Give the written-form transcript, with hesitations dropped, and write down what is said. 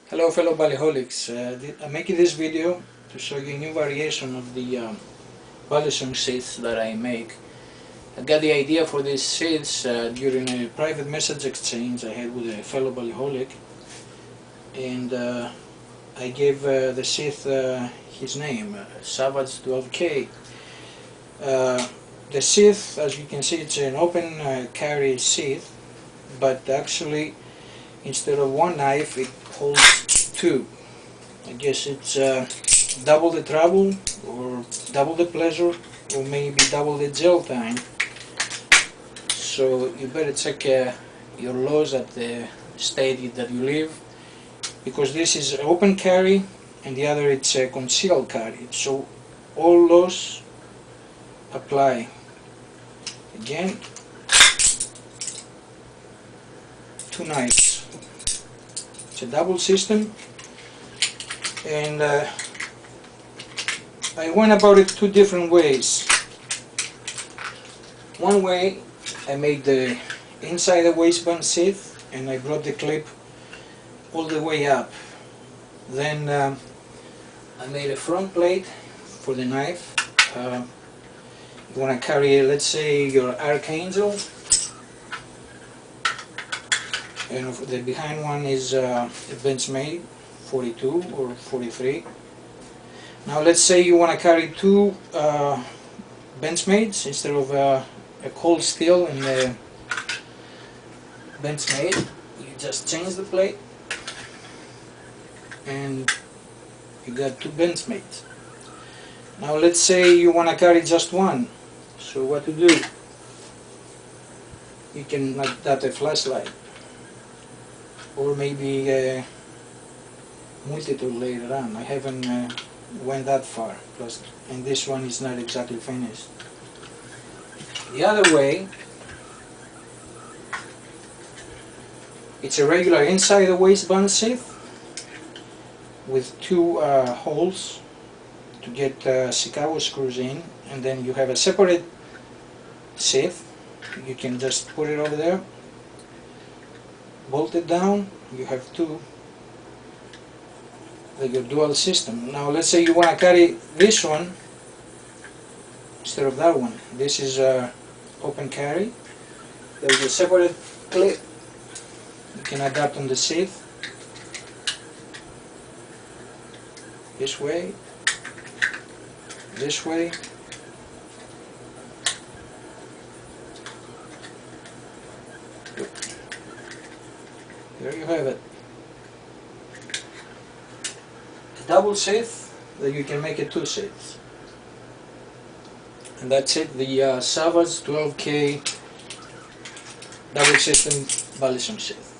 Hello fellow ballyholics, I'm making this video to show you a new variation of the balisong sheaths that I make. I got the idea for these sheaths during a private message exchange I had with a fellow ballyholic, and I gave the sheath his name, savage12k. The sheath, as you can see, it's an open carry sheath, but actually instead of one knife it holds two. I guess it's double the trouble, or double the pleasure, or maybe double the jail time. So you better check your laws at the state that you live, because this is open carry and the other it's concealed carry. So all laws apply. Again, two knives. It's a double system, and I went about it two different ways. One way, I made the inside the waistband sheath and I brought the clip all the way up. Then I made a front plate for the knife. You want to carry, let's say, your Archangel, and the behind one is a Benchmade 42 or 43. Now let's say you want to carry two Benchmades instead of a cold steel in the Benchmade. You just change the plate and you got two Benchmades. Now let's say you want to carry just one. So what to do? You can make that a flashlight, or maybe a multi-tool later on. I haven't went that far, plus, and this one is not exactly finished. The other way, it's a regular inside the waistband sheath with two holes to get Chicago screws in, and then you have a separate sheath. You can just put it over there, bolt it down. You have two, like your dual system. Now let's say you want to carry this one instead of that one. This is open carry. There is a separate clip you can adapt on the sheath, this way, this way. There you have it. A double sheath that you can make it two sheaths. And that's it, the Savage 12K double system balisong sheath.